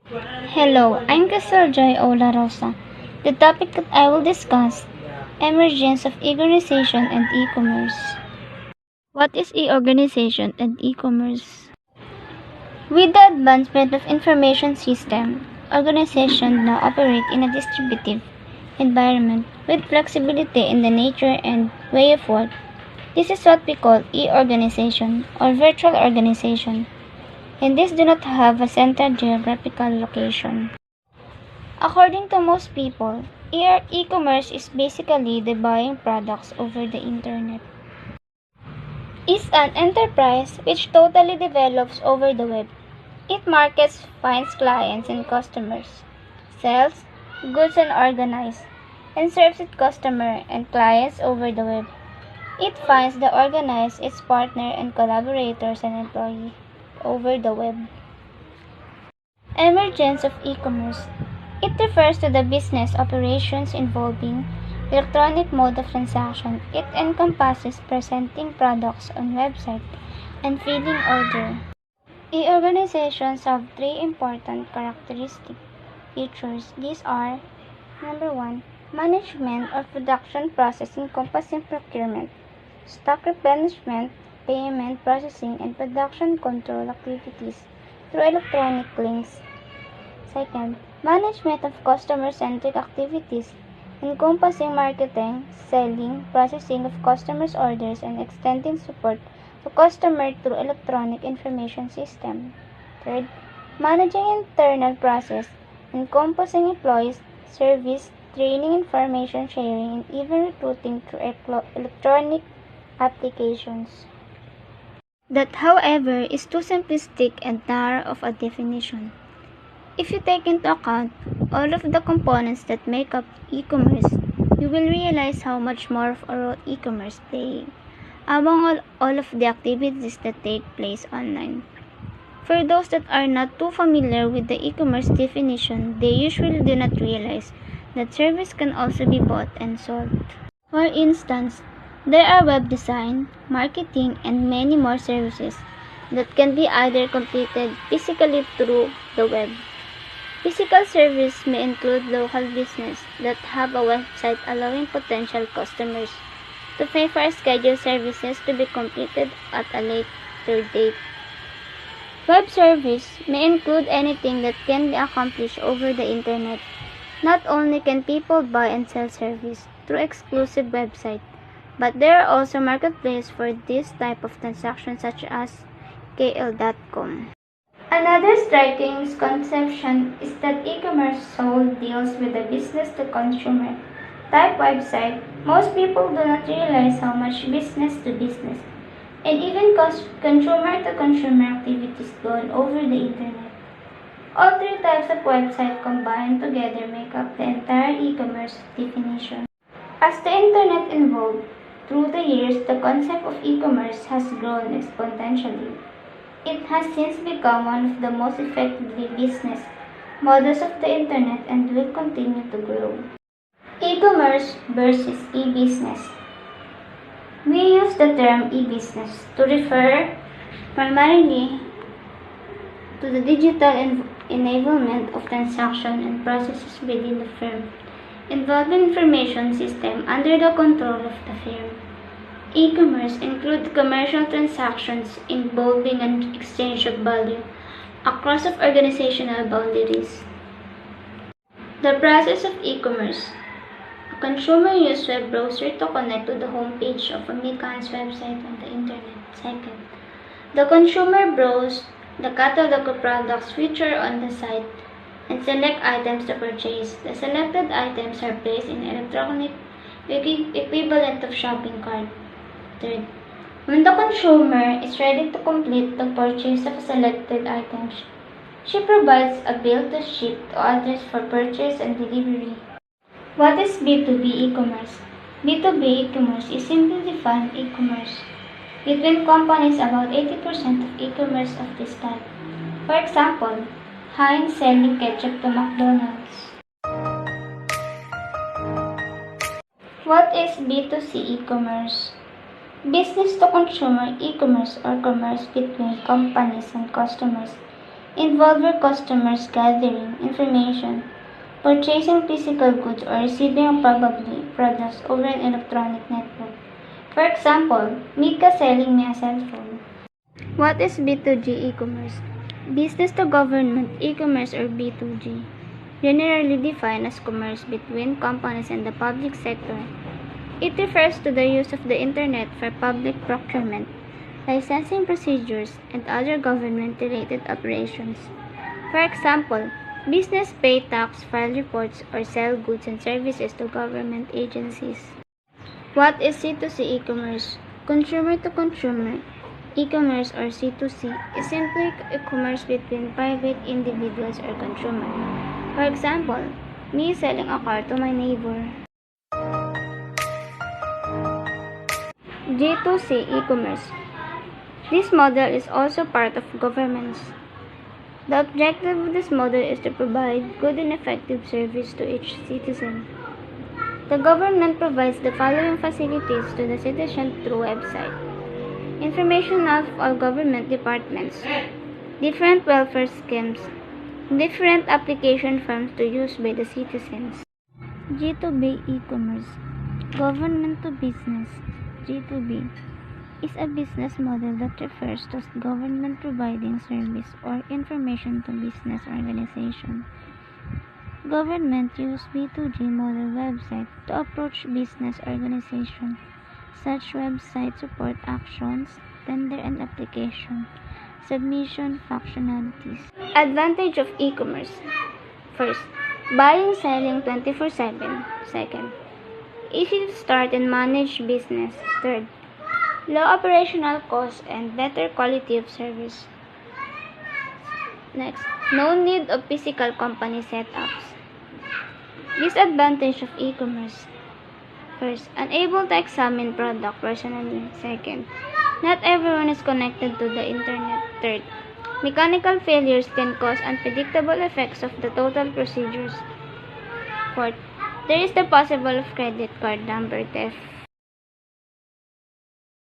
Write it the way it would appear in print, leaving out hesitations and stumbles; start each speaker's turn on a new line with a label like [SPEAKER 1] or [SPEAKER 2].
[SPEAKER 1] Hello, I'm Kristel Larosa. The topic that I will discuss, emergence of e-organization and e-commerce. What is e-organization and e-commerce? With the advancement of information system, organizations now operate in a distributed environment with flexibility in the nature and way of work. This is what we call e-organization or virtual organization, and these do not have a central geographical location. According to most people, e-commerce is basically the buying products over the internet. It's an enterprise which totally develops over the web. It markets, finds clients and customers, sells goods and organizes, and serves its customers and clients over the web. It finds the organize its partner and collaborators and employees over the web. Emergence of e-commerce. It refers to the business operations involving electronic mode of transaction. It encompasses presenting products on website and filling order. E-organizations have three important characteristic features. These are: number 1, management of production process encompassing procurement, stock replenishment, payment processing, and production control activities through electronic links. Second, management of customer-centric activities encompassing marketing, selling, processing of customers' orders, and extending support to customers through electronic information system. Third, managing internal process encompassing employees, service, training, information sharing, and even recruiting through electronic applications. That, however, is too simplistic and narrow of a definition. If you take into account all of the components that make up e-commerce, you will realize how much more of a role e-commerce plays among all of the activities that take place online. For those that are not too familiar with the e-commerce definition, they usually do not realize that service can also be bought and sold. For instance, there are web design, marketing, and many more services that can be either completed physically through the web. Physical service may include local business that have a website allowing potential customers to pay for scheduled services to be completed at a later date. Web service may include anything that can be accomplished over the internet. Not only can people buy and sell service through exclusive website, but there are also marketplaces for this type of transaction such as KL.com. Another striking misconception is that e-commerce sold deals with a business-to-consumer type website. Most people do not realize how much business-to-business and even consumer-to-consumer activities go on over the internet. All three types of website combined together make up the entire e-commerce definition. As the internet evolved through the years, the concept of e-commerce has grown exponentially. It has since become one of the most effective business models of the internet and will continue to grow. E-commerce versus e-business. We use the term e-business to refer primarily to the digital enablement of transactions and processes within the firm, involving information system under the control of the firm. E-commerce includes commercial transactions involving an exchange of value across of organizational boundaries. The process of e-commerce. A consumer uses web browser to connect to the homepage of a merchant's website on the internet. Second, the consumer browses the catalog of products featured on the site and select items to purchase. The selected items are placed in electronic equivalent of shopping cart. Third, when the consumer is ready to complete the purchase of selected items, she provides a bill to ship to address for purchase and delivery. What is B2B e-commerce? B2B e-commerce is simply defined e-commerce between companies. About 80% of e-commerce of this type. For example, Heinz selling ketchup to McDonald's. What is B2C e-commerce? Business-to-consumer e-commerce or commerce between companies and customers. involve where customers gathering information, purchasing physical goods, or receiving probably products over an electronic network. For example, Mika selling me a cell phone. What is B2G e-commerce? Business to government e-commerce, or B2G, generally defined as commerce between companies and the public sector. It refers to the use of the internet for public procurement, licensing procedures, and other government-related operations. For example, business pay tax, file reports, or sell goods and services to government agencies. What is C2C e-commerce? Consumer to consumer e-commerce, or C2C, is simply e-commerce between private individuals or consumers. For example, me selling a car to my neighbor. G2C e-commerce. This model is also part of governments. The objective of this model is to provide good and effective service to each citizen. The government provides the following facilities to the citizen through website: information of all government departments, different welfare schemes, different application forms to use by the citizens. G2B e-commerce, government to business. G2B is a business model that refers to government providing service or information to business organization. Government use B2G model website to approach business organization. Such websites support actions, tender and application, submission functionalities. Advantage of e-commerce. First, buying, selling 24/7. Second, easy to start and manage business. Third, low operational costs and better quality of service. Next, no need of physical company setups. Disadvantage of e-commerce. First, unable to examine product personally. Second, not everyone is connected to the internet. Third, mechanical failures can cause unpredictable effects of the total procedures. Fourth, there is the possible of credit card number theft.